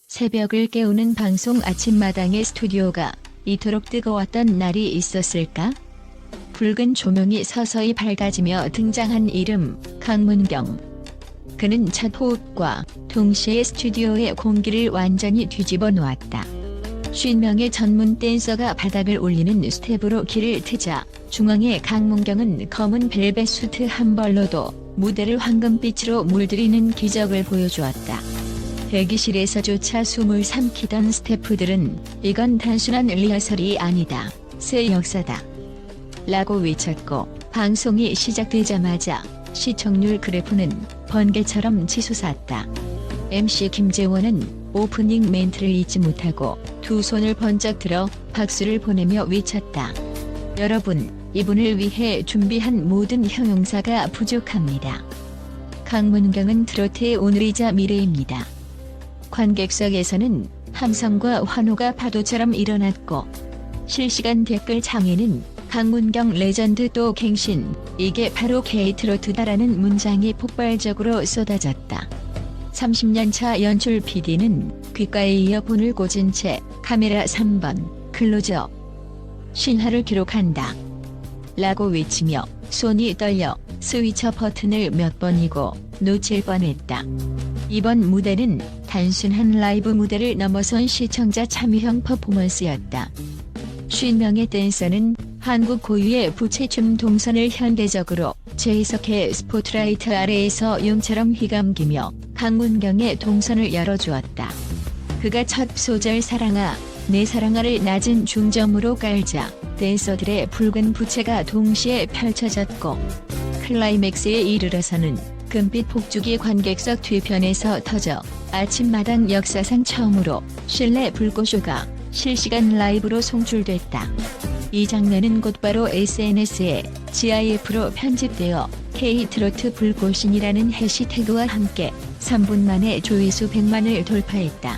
새벽을 깨우는 방송 아침마당의 스튜디오가 이토록 뜨거웠던 날이 있었을까? 붉은 조명이 서서히 밝아지며 등장한 이름 강문경. 그는 첫 호흡과 동시에 스튜디오의 공기를 완전히 뒤집어 놓았다. 50명의 전문 댄서가 바닥을 올리는 스텝으로 길을 트자 중앙의 강문경은 검은 벨벳 수트 한 벌로도 무대를 황금빛으로 물들이는 기적을 보여주었다. 대기실에서조차 숨을 삼키던 스태프들은 이건 단순한 리허설이 아니다. 새 역사다. 라고 외쳤고 방송이 시작되자마자 시청률 그래프는 번개처럼 치솟았다. MC 김재원은 오프닝 멘트를 잊지 못하고 두 손을 번쩍 들어 박수를 보내며 외쳤다. 여러분, 이분을 위해 준비한 모든 형용사가 부족합니다. 강문경은 트로트의 오늘이자 미래입니다. 관객석에서는 함성과 환호가 파도처럼 일어났고 실시간 댓글 창에는 강문경 레전드 또 갱신, 이게 바로 K-트로트다라는 문장이 폭발적으로 쏟아졌다. 30년차 연출 PD는 귓가에 이어폰을 꽂은 채 카메라 3번, 클로즈업. 신화를 기록한다. 라고 외치며 손이 떨려 스위처 버튼을 몇 번이고 놓칠 뻔했다. 이번 무대는 단순한 라이브 무대를 넘어선 시청자 참여형 퍼포먼스였다. 50명의 댄서는 한국 고유의 부채춤 동선을 현대적으로 재해석해 스포트라이트 아래에서 용처럼 휘감기며 강문경의 동선을 열어주었다. 그가 첫 소절 사랑아, 내 사랑아를 낮은 중점으로 깔자 댄서들의 붉은 부채가 동시에 펼쳐졌고 클라이맥스에 이르러서는 금빛 폭죽이 관객석 뒤편에서 터져 아침마당 역사상 처음으로 실내 불꽃쇼가 실시간 라이브로 송출됐다. 이 장면은 곧바로 SNS에 GIF로 편집되어 K-트로트 불꽃신이라는 해시태그와 함께 3분 만에 조회수 100만을 돌파했다.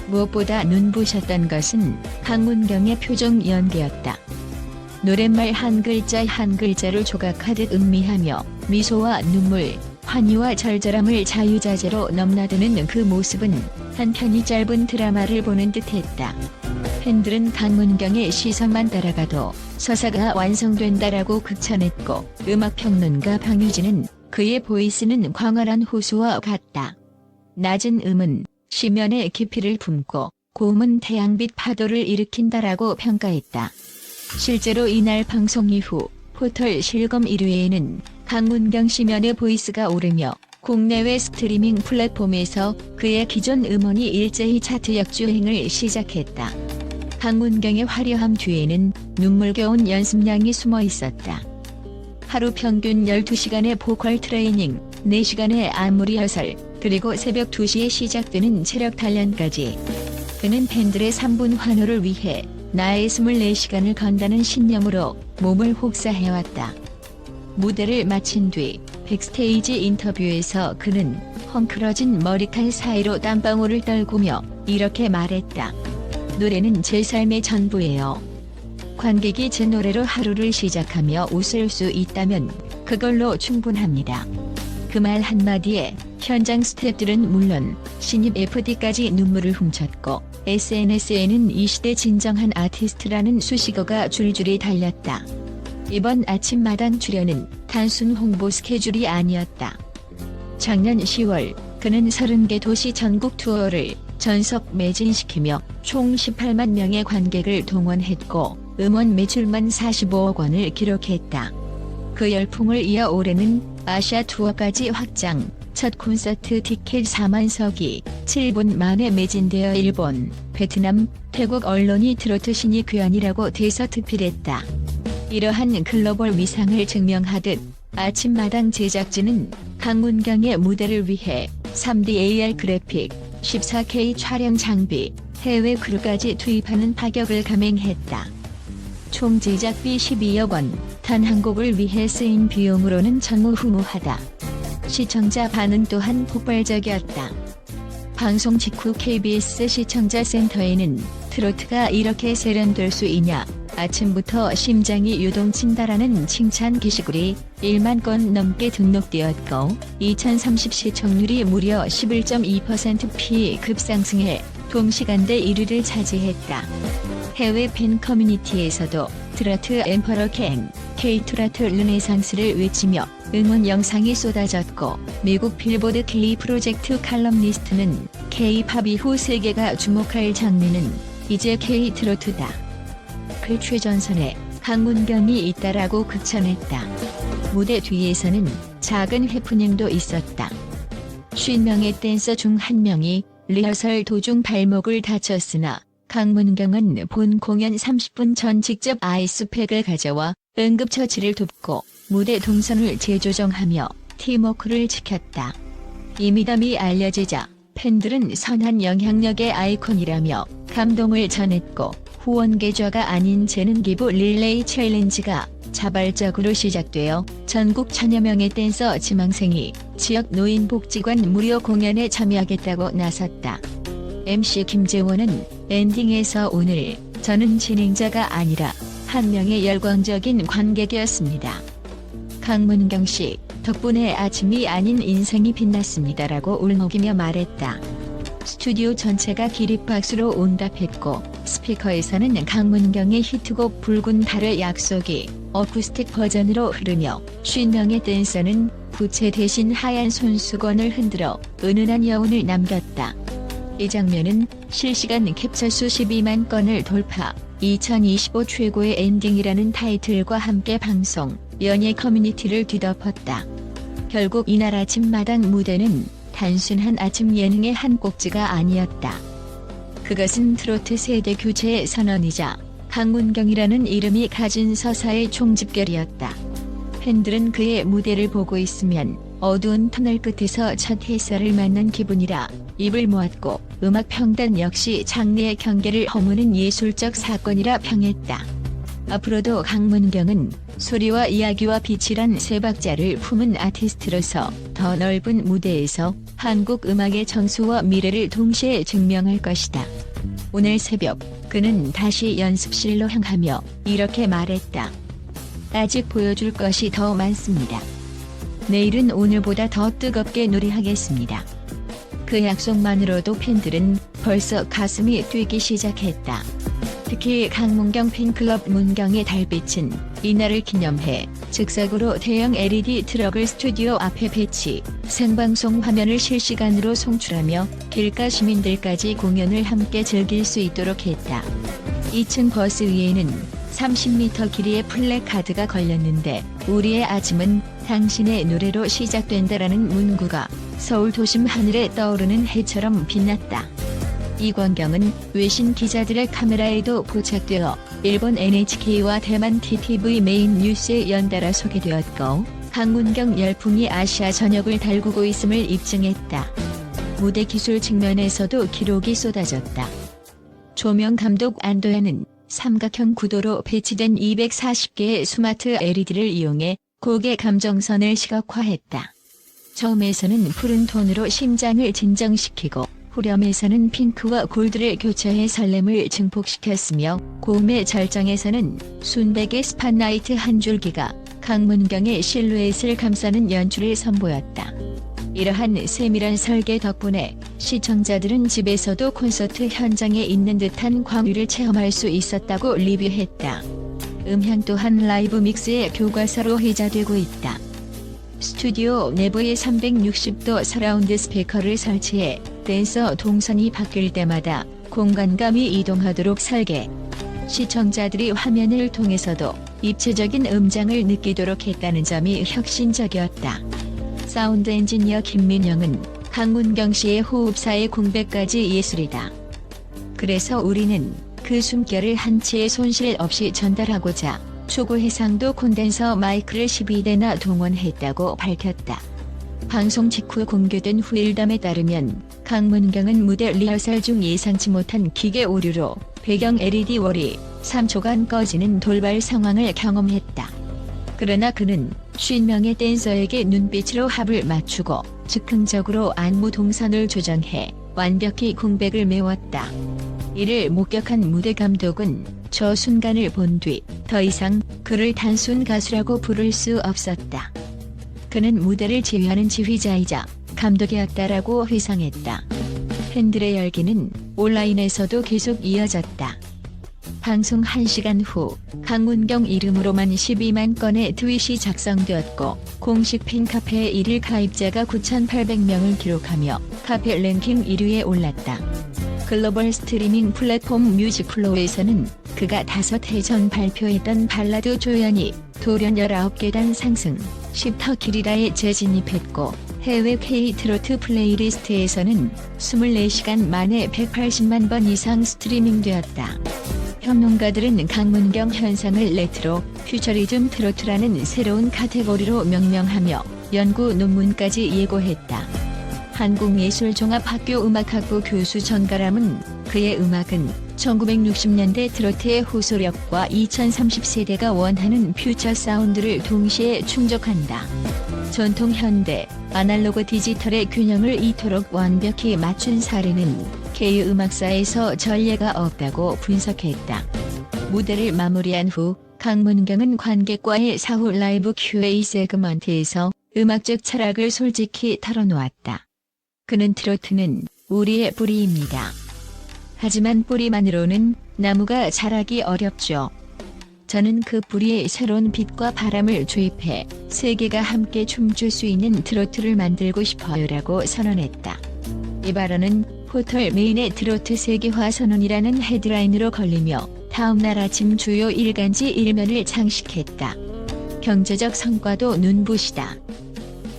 무엇보다 눈부셨던 것은 강문경의 표정 연기였다. 노랫말 한 글자 한 글자를 조각하듯 음미하며 미소와 눈물, 환희와 절절함을 자유자재로 넘나드는 그 모습은 한편이 짧은 드라마를 보는 듯했다. 팬들은 강문경의 시선만 따라가도 서사가 완성된다라고 극찬했고 음악평론가 방유진은 그의 보이스는 광활한 호수와 같다. 낮은 음은 시면의 깊이를 품고 고음은 태양빛 파도를 일으킨다라고 평가했다. 실제로 이날 방송 이후 포털 실검 1위에는 강문경 시면의 보이스가 오르며 국내외 스트리밍 플랫폼에서 그의 기존 음원이 일제히 차트 역주행을 시작했다. 강문경의 화려함 뒤에는 눈물겨운 연습량이 숨어 있었다. 하루 평균 12시간의 보컬 트레이닝, 4시간의 안무 리허설, 그리고 새벽 2시에 시작되는 체력 단련까지. 그는 팬들의 3분 환호를 위해 나의 24시간을 건다는 신념으로 몸을 혹사해왔다. 무대를 마친 뒤 백스테이지 인터뷰에서 그는 헝클어진 머리칼 사이로 땀방울을 떨구며 이렇게 말했다. 노래는 제 삶의 전부예요. 관객이 제 노래로 하루를 시작하며 웃을 수 있다면 그걸로 충분합니다. 그 말 한마디에 현장 스태프들은 물론 신입 FD까지 눈물을 훔쳤고 SNS에는 이 시대 진정한 아티스트라는 수식어가 줄줄이 달렸다. 이번 아침마당 출연은 단순 홍보 스케줄이 아니었다. 작년 10월 그는 30개 도시 전국 투어를 전석 매진시키며 총 18만 명의 관객을 동원했고 음원 매출만 45억 원을 기록했다. 그 열풍을 이어 올해는 아시아 투어까지 확장, 첫 콘서트 티켓 4만 석이 7분 만에 매진되어 일본, 베트남, 태국 언론이 트로트 신이 귀환이라고 대서특필했다. 이러한 글로벌 위상을 증명하듯 아침마당 제작진은 강문경의 무대를 위해 3D AR 그래픽, 14K 촬영 장비, 해외 크루까지 투입하는 파격을 감행했다. 총 제작비 12억 원, 단 한 곡을 위해 쓰인 비용으로는 전무후무하다. 시청자 반응 또한 폭발적이었다. 방송 직후 KBS 시청자 센터에는 트로트가 이렇게 세련될 수 있냐, 아침부터 심장이 요동친다라는 칭찬 게시글이 1만 건 넘게 등록되었고 2030 시청률이 무려 11.2% 급상승해 동시간대 1위를 차지했다. 해외 팬 커뮤니티에서도 트로트 엠퍼러 캥, K-트로트 르네상스를 외치며 응원 영상이 쏟아졌고, 미국 빌보드 K 프로젝트 칼럼니스트는 K-팝 이후 세계가 주목할 장르는 이제 K-트로트다. 그 최전선에 강문경이 있다라고 극찬했다. 무대 뒤에서는 작은 해프닝도 있었다. 50명의 댄서 중 한 명이 리허설 도중 발목을 다쳤으나 강문경은 본 공연 30분 전 직접 아이스팩을 가져와 응급처치를 돕고 무대 동선을 재조정하며 팀워크를 지켰다. 이 미담이 알려지자 팬들은 선한 영향력의 아이콘이라며 감동을 전했고, 후원 계좌가 아닌 재능 기부 릴레이 챌린지가 자발적으로 시작되어 전국 천여 명의 댄서 지망생이 지역 노인복지관 무료 공연에 참여하겠다고 나섰다. MC 김재원은 엔딩에서 오늘 저는 진행자가 아니라 한 명의 열광적인 관객이었습니다. 강문경 씨 덕분에 아침이 아닌 인생이 빛났습니다라고 울먹이며 말했다. 스튜디오 전체가 기립박수로 응답했고, 스피커에서는 강문경의 히트곡 붉은 달의 약속이 어쿠스틱 버전으로 흐르며 50명의 댄서는 부채 대신 하얀 손수건을 흔들어 은은한 여운을 남겼다. 이 장면은 실시간 캡처 수 12만 건을 돌파, 2025 최고의 엔딩이라는 타이틀과 함께 방송, 연예 커뮤니티를 뒤덮었다. 결국 이날 아침마당 무대는 단순한 아침 예능의 한 꼭지가 아니었다. 그것은 트로트 세대 교체의 선언이자 강문경이라는 이름이 가진 서사의 총집결이었다. 팬들은 그의 무대를 보고 있으면 어두운 터널 끝에서 첫 햇살을 만난 기분이라 입을 모았고, 음악 평단 역시 장르의 경계를 허무는 예술적 사건이라 평했다. 앞으로도 강문경은 소리와 이야기와 빛이란 세 박자를 품은 아티스트로서 더 넓은 무대에서 한국 음악의 정수와 미래를 동시에 증명할 것이다. 오늘 새벽 그는 다시 연습실로 향하며 이렇게 말했다. 아직 보여줄 것이 더 많습니다. 내일은 오늘보다 더 뜨겁게 노래하겠습니다. 그 약속만으로도 팬들은 벌써 가슴이 뛰기 시작했다. 특히 강문경 팬클럽 문경의 달빛은 이날을 기념해 즉석으로 대형 LED 트럭을 스튜디오 앞에 배치, 생방송 화면을 실시간으로 송출하며 길가 시민들까지 공연을 함께 즐길 수 있도록 했다. 2층 버스 위에는 30m 길이의 플래카드가 걸렸는데, 우리의 아침은 당신의 노래로 시작된다라는 문구가 서울 도심 하늘에 떠오르는 해처럼 빛났다. 이 광경은 외신 기자들의 카메라에도 포착되어 일본 NHK와 대만 TTV 메인 뉴스에 연달아 소개되었고, 강문경 열풍이 아시아 전역을 달구고 있음을 입증했다. 무대 기술 측면에서도 기록이 쏟아졌다. 조명 감독 안도현은 삼각형 구도로 배치된 240개의 스마트 LED를 이용해 곡의 감정선을 시각화했다. 저음에서는 푸른 톤으로 심장을 진정시키고, 후렴에서는 핑크와 골드를 교차해 설렘을 증폭시켰으며, 고음의 절정에서는 순백의 스팟라이트 한 줄기가 강문경의 실루엣을 감싸는 연출을 선보였다. 이러한 세밀한 설계 덕분에 시청자들은 집에서도 콘서트 현장에 있는 듯한 광유를 체험할 수 있었다고 리뷰했다. 음향 또한 라이브 믹스의 교과서로 회자되고 있다. 스튜디오 내부에 360도 서라운드 스피커를 설치해 댄서 동선이 바뀔 때마다 공간감이 이동하도록 설계. 시청자들이 화면을 통해서도 입체적인 음장을 느끼도록 했다는 점이 혁신적이었다. 사운드 엔지니어 김민영은 강문경 씨의 호흡사의 공백까지 예술이다. 그래서 우리는 그 숨결을 한치의 손실 없이 전달하고자 초고 해상도 콘덴서 마이크를 12대나 동원했다고 밝혔다. 방송 직후 공개된 후일담에 따르면 강문경은 무대 리허설 중 예상치 못한 기계 오류로 배경 LED 월이 3초간 꺼지는 돌발 상황을 경험했다. 그러나 그는 50명의 댄서에게 눈빛으로 합을 맞추고 즉흥적으로 안무 동선을 조정해 완벽히 공백을 메웠다. 이를 목격한 무대 감독은 저 순간을 본 뒤 더 이상 그를 단순 가수라고 부를 수 없었다. 그는 무대를 지휘하는 지휘자이자 감독이었다라고 회상했다. 팬들의 열기는 온라인에서도 계속 이어졌다. 방송 1시간 후 강문경 이름으로만 12만 건의 트윗이 작성되었고 공식 팬카페의 1일 가입자가 9,800명을 기록하며 카페 랭킹 1위에 올랐다. 글로벌 스트리밍 플랫폼 뮤직플로우에서는 그가 5해 전 발표했던 발라드 조연이 돌연 19계단 상승, 10터 길이라에 재진입했고 해외 K-트로트 플레이리스트에서는 24시간 만에 180만 번 이상 스트리밍되었다. 평론가들은 강문경 현상을 레트로, 퓨처리즘 트로트라는 새로운 카테고리로 명명하며 연구 논문까지 예고했다. 한국예술종합학교 음악학부 교수 전가람은 그의 음악은 1960년대 트로트의 호소력과 2030세대가 원하는 퓨처 사운드를 동시에 충족한다. 전통 현대, 아날로그 디지털의 균형을 이토록 완벽히 맞춘 사례는 K 음악사에서 전례가 없다고 분석했다. 무대를 마무리한 후 강문경은 관객과의 사후 라이브 Q&A 세그먼트에서 음악적 철학을 솔직히 털어놓았다. 그는 트로트는 우리의 뿌리입니다. 하지만 뿌리만으로는 나무가 자라기 어렵죠. 저는 그 뿌리에 새로운 빛과 바람을 주입해 세계가 함께 춤출 수 있는 트로트를 만들고 싶어요라고 선언했다. 이 발언은 포털 메인의 트로트 세계화 선언이라는 헤드라인으로 걸리며 다음날 아침 주요 일간지 일면을 장식했다. 경제적 성과도 눈부시다.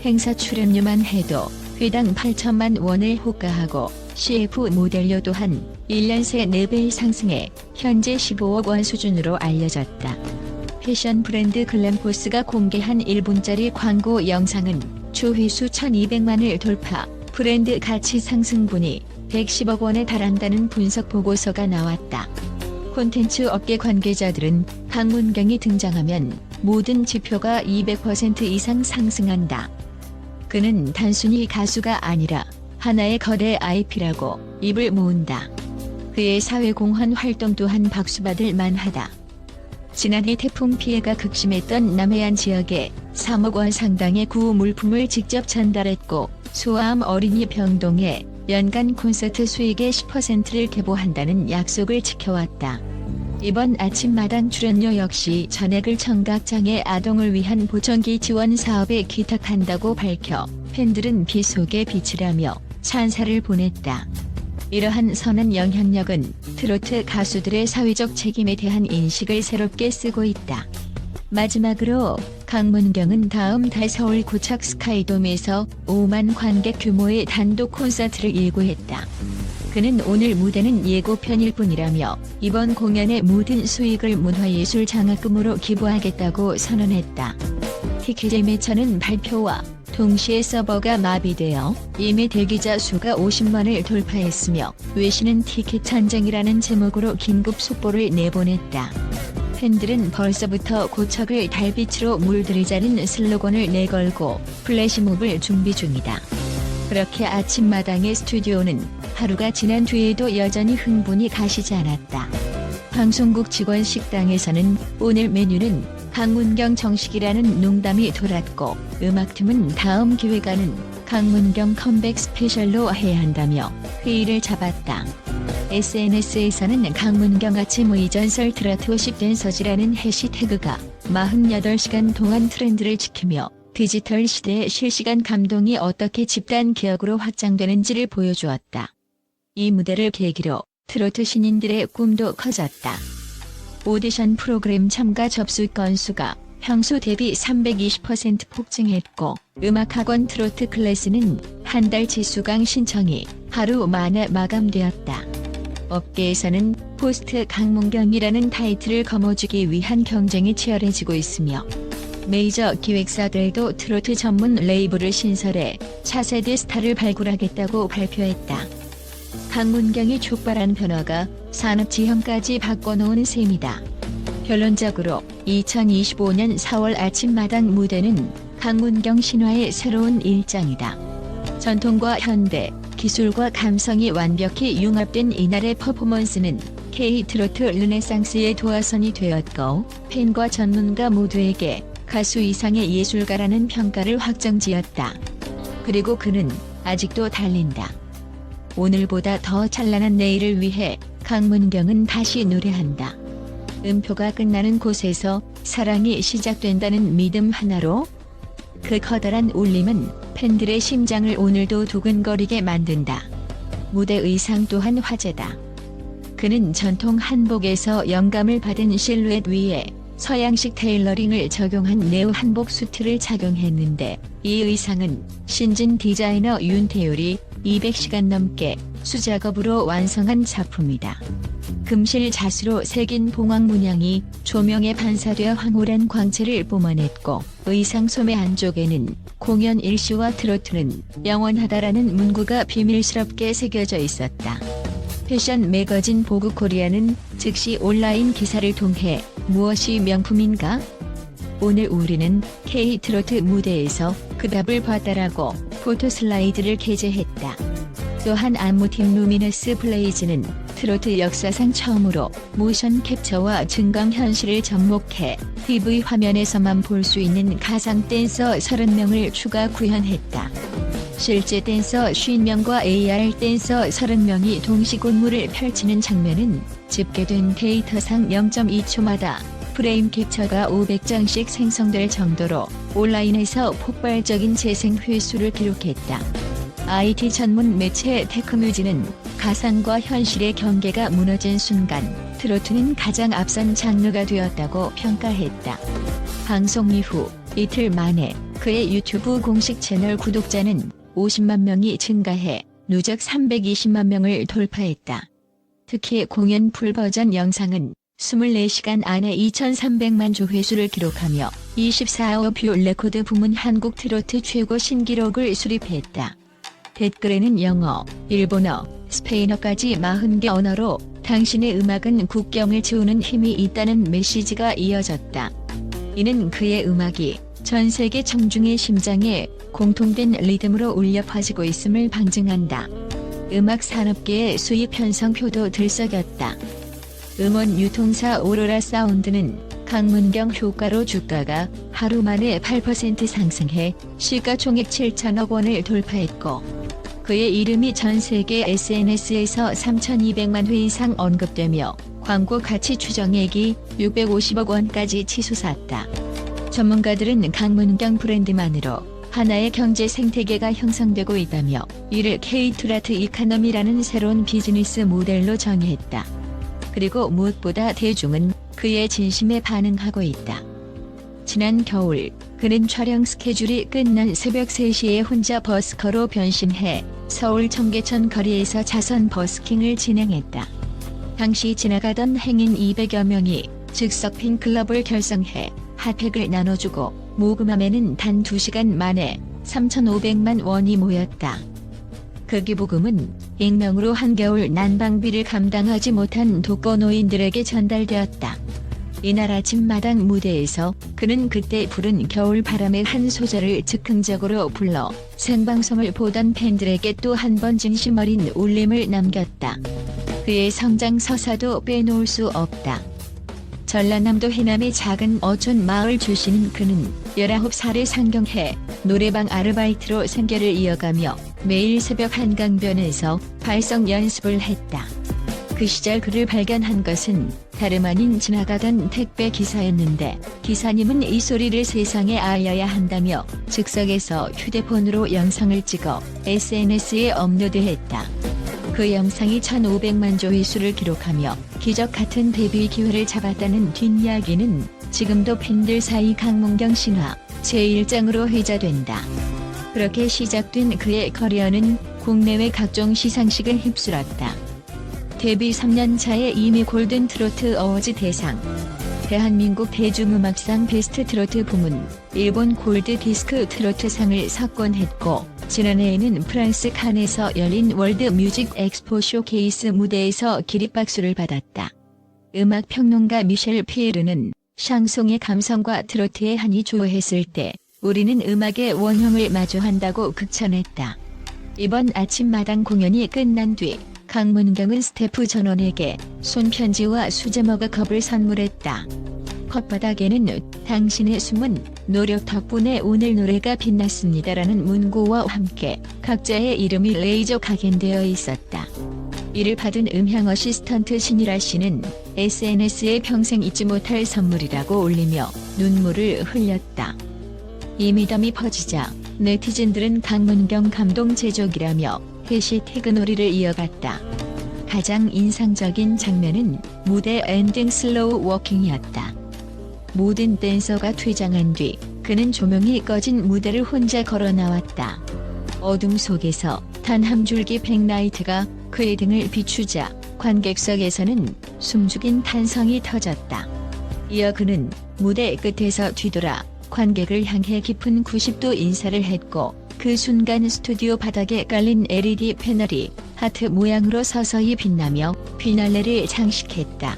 행사 출연료만 해도 회당 8천만 원을 호가하고 CF 모델료 또한 1년 새 4배 상승해 현재 15억 원 수준으로 알려졌다. 패션 브랜드 글램포스가 공개한 1분짜리 광고 영상은 조회수 1200만을 돌파, 브랜드 가치 상승분이 110억 원에 달한다는 분석 보고서가 나왔다. 콘텐츠 업계 관계자들은 강문경이 등장하면 모든 지표가 200% 이상 상승한다. 그는 단순히 가수가 아니라 하나의 거대 IP라고 입을 모은다. 그의 사회공헌 활동 또한 박수받을 만하다. 지난해 태풍 피해가 극심했던 남해안 지역에 3억 원 상당의 구호 물품을 직접 전달했고 소아암 어린이 병동에 연간 콘서트 수익의 10%를 계보한다는 약속을 지켜왔다. 이번 아침마당 출연료 역시 전액을 청각장애 아동을 위한 보청기 지원 사업에 기탁한다고 밝혀 팬들은 비 속에 빛을 하며 찬사를 보냈다. 이러한 선한 영향력은 트로트 가수들의 사회적 책임에 대한 인식을 새롭게 쓰고 있다. 마지막으로 강문경은 다음 달 서울 고척 스카이돔에서 5만 관객 규모의 단독 콘서트를 예고했다. 그는 오늘 무대는 예고편일 뿐이라며 이번 공연의 모든 수익을 문화예술 장학금으로 기부하겠다고 선언했다. 티켓 예매처는 발표와 동시에 서버가 마비되어 예매 대기자 수가 50만을 돌파했으며 외신은 티켓 전쟁이라는 제목으로 긴급 속보를 내보냈다. 팬들은 벌써부터 고척을 달빛으로 물들이자는 슬로건을 내걸고 플래시몹을 준비 중이다. 그렇게 아침마당의 스튜디오는 하루가 지난 뒤에도 여전히 흥분이 가시지 않았다. 방송국 직원 식당에서는 오늘 메뉴는 강문경 정식이라는 농담이 돌았고 음악팀은 다음 기획안은 강문경 컴백 스페셜로 해야 한다며 회의를 잡았다. SNS에서는 강문경 아침 의전설 트로트 댄서지라는 해시태그가 48시간 동안 트렌드를 지키며 디지털 시대의 실시간 감동이 어떻게 집단 기억으로 확장되는지를 보여주었다. 이 무대를 계기로 트로트 신인들의 꿈도 커졌다. 오디션 프로그램 참가 접수 건수가 평소 대비 320% 폭증했고 음악학원 트로트 클래스는 한 달 지수강 신청이 하루 만에 마감되었다. 업계에서는 포스트 강문경이라는 타이틀을 거머쥐기 위한 경쟁이 치열해지고 있으며 메이저 기획사들도 트로트 전문 레이블을 신설해 차세대 스타를 발굴하겠다고 발표했다. 강문경이 촉발한 변화가 산업 지형까지 바꿔놓은 셈이다. 결론적으로 2025년 4월 아침마당 무대는 강문경 신화의 새로운 일장이다. 전통과 현대, 기술과 감성이 완벽히 융합된 이날의 퍼포먼스는 K-트로트 르네상스의 도화선이 되었고 팬과 전문가 모두에게 가수 이상의 예술가라는 평가를 확정지었다. 그리고 그는 아직도 달린다. 오늘보다 더 찬란한 내일을 위해 강문경은 다시 노래한다. 음표가 끝나는 곳에서 사랑이 시작된다는 믿음 하나로 그 커다란 울림은 팬들의 심장을 오늘도 두근거리게 만든다. 무대 의상 또한 화제다. 그는 전통 한복에서 영감을 받은 실루엣 위에 서양식 테일러링을 적용한 네오 한복 수트를 착용했는데, 이 의상은 신진 디자이너 윤태율이 200시간 넘게 수작업으로 완성한 작품이다. 금실 자수로 새긴 봉황 문양이 조명에 반사되어 황홀한 광채를 뿜어냈고, 의상 소매 안쪽에는 공연 일시와 트로트는 영원하다라는 문구가 비밀스럽게 새겨져 있었다. 패션 매거진 보그코리아는 즉시 온라인 기사를 통해 무엇이 명품인가? 오늘 우리는 K-트로트 무대에서 그 답을 봤다라고 포토 슬라이드를 게재했다. 또한 안무팀 루미너스 블레이즈는 트로트 역사상 처음으로 모션 캡처와 증강현실을 접목해 TV 화면에서만 볼 수 있는 가상 댄서 30명을 추가 구현했다. 실제 댄서 50명과 AR 댄서 30명이 동시곤무를 펼치는 장면은 집계된 데이터상 0.2초마다 프레임 캡처가 500장씩 생성될 정도로 온라인에서 폭발적인 재생 횟수를 기록했다. IT 전문 매체 테크뮤즈는 가상과 현실의 경계가 무너진 순간 트로트는 가장 앞선 장르가 되었다고 평가했다. 방송 이후 이틀 만에 그의 유튜브 공식 채널 구독자는 50만 명이 증가해 누적 320만 명을 돌파했다. 특히 공연 풀버전 영상은 24시간 안에 2,300만 조회수를 기록하며 24호 뷰 레코드 부문 한국 트로트 최고 신기록을 수립했다. 댓글에는 영어, 일본어, 스페인어까지 40개 언어로 당신의 음악은 국경을 지우는 힘이 있다는 메시지가 이어졌다. 이는 그의 음악이 전 세계 청중의 심장에 공통된 리듬으로 울려 퍼지고 있음을 방증한다. 음악 산업계의 수입 편성표도 들썩였다. 음원 유통사 오로라 사운드는 강문경 효과로 주가가 하루 만에 8% 상승해 시가총액 7천억 원을 돌파했고, 그의 이름이 전 세계 SNS에서 3,200만 회 이상 언급되며 광고 가치 추정액이 650억 원까지 치솟았다. 전문가들은 강문경 브랜드만으로 하나의 경제 생태계가 형성되고 있다며 이를 K-트로트 이코노미라는 새로운 비즈니스 모델로 정의했다. 그리고 무엇보다 대중은 그의 진심에 반응하고 있다. 지난 겨울 그는 촬영 스케줄이 끝난 새벽 3시에 혼자 버스커로 변신해 서울 청계천 거리에서 자선 버스킹을 진행했다. 당시 지나가던 행인 200여 명이 즉석 팬클럽을 결성해 핫팩을 나눠주고 모금함에는 단 2시간 만에 3,500만 원이 모였다. 그 기부금은 익명으로 한겨울 난방비를 감당하지 못한 독거노인들에게 전달되었다. 이날 아침마당 무대에서 그는 그때 부른 겨울바람의 한 소절을 즉흥적으로 불러 생방송을 보던 팬들에게 또 한 번 진심 어린 울림을 남겼다. 그의 성장 서사도 빼놓을 수 없다. 전라남도 해남의 작은 어촌 마을 출신인 그는 19살에 상경해 노래방 아르바이트로 생계를 이어가며 매일 새벽 한강변에서 발성 연습을 했다. 그 시절 그를 발견한 것은 다름 아닌 지나가던 택배 기사였는데, 기사님은 이 소리를 세상에 알려야 한다며 즉석에서 휴대폰으로 영상을 찍어 SNS에 업로드했다. 그 영상이 1,500만 조회수를 기록하며 기적 같은 데뷔 기회를 잡았다는 뒷이야기는 지금도 팬들 사이 강문경 신화 제1장으로 회자된다. 그렇게 시작된 그의 커리어는 국내외 각종 시상식을 휩쓸었다. 데뷔 3년 차에 이미 골든 트로트 어워즈 대상, 대한민국 대중음악상 베스트 트로트 부문, 일본 골드 디스크 트로트상을 석권했고, 지난해에는 프랑스 칸에서 열린 월드 뮤직 엑스포 쇼케이스 무대에서 기립박수를 받았다. 음악 평론가 미셸 피에르는 샹송의 감성과 트로트의 한이 조화했을 때 우리는 음악의 원형을 마주한다고 극찬했다. 이번 아침마당 공연이 끝난 뒤 강문경은 스태프 전원에게 손편지와 수제 머그컵을 선물했다. 혓바닥에는 당신의 숨은 노력 덕분에 오늘 노래가 빛났습니다라는 문구와 함께 각자의 이름이 레이저 각인되어 있었다. 이를 받은 음향 어시스턴트 신이라 씨는 SNS에 평생 잊지 못할 선물이라고 올리며 눈물을 흘렸다. 이 미담이 퍼지자 네티즌들은 강문경 감동 제조기라며 해시태그 놀이를 이어갔다. 가장 인상적인 장면은 무대 엔딩 슬로우 워킹이었다. 모든 댄서가 퇴장한 뒤 그는 조명이 꺼진 무대를 혼자 걸어 나왔다. 어둠 속에서 단 한 줄기 백라이트가 그의 등을 비추자 관객석에서는 숨죽인 탄성이 터졌다. 이어 그는 무대 끝에서 뒤돌아 관객을 향해 깊은 90도 인사를 했고 그 순간 스튜디오 바닥에 깔린 LED 패널이 하트 모양으로 서서히 빛나며 피날레를 장식했다.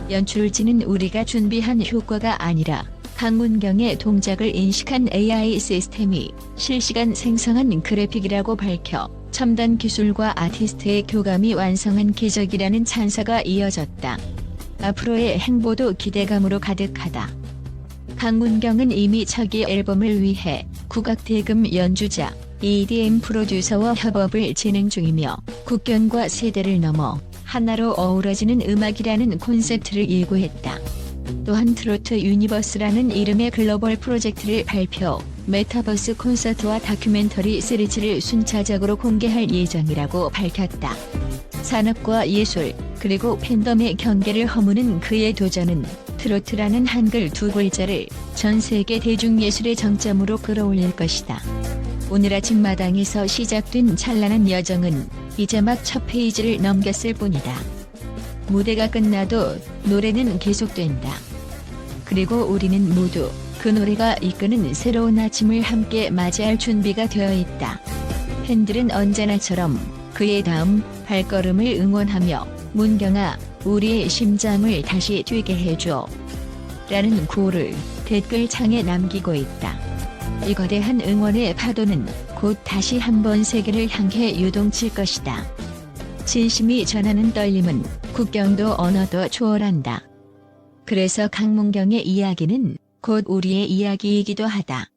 연출진은 우리가 준비한 효과가 아니라 강문경의 동작을 인식한 AI 시스템이 실시간 생성한 그래픽이라고 밝혀 첨단 기술과 아티스트의 교감이 완성한 기적이라는 찬사가 이어졌다. 앞으로의 행보도 기대감으로 가득하다. 강문경은 이미 차기 앨범을 위해 국악대금 연주자, EDM 프로듀서와 협업을 진행 중이며 국경과 세대를 넘어 하나로 어우러지는 음악이라는 콘셉트를 예고했다. 또한 트로트 유니버스라는 이름의 글로벌 프로젝트를 발표, 메타버스 콘서트와 다큐멘터리 시리즈를 순차적으로 공개할 예정이라고 밝혔다. 산업과 예술, 그리고 팬덤의 경계를 허무는 그의 도전은 트로트라는 한글 두 글자를 전 세계 대중예술의 정점으로 끌어올릴 것이다. 오늘 아침 마당에서 시작된 찬란한 여정은 이제 막 첫 페이지를 넘겼을 뿐이다. 무대가 끝나도 노래는 계속된다. 그리고 우리는 모두 그 노래가 이끄는 새로운 아침을 함께 맞이할 준비가 되어 있다. 팬들은 언제나처럼 그의 다음 발걸음을 응원하며 문경아, 우리의 심장을 다시 뛰게 해줘 라는 구호를 댓글창에 남기고 있다. 이 거대한 응원의 파도는 곧 다시 한번 세계를 향해 요동칠 것이다. 진심이 전하는 떨림은 국경도 언어도 초월한다. 그래서 강문경의 이야기는 곧 우리의 이야기이기도 하다.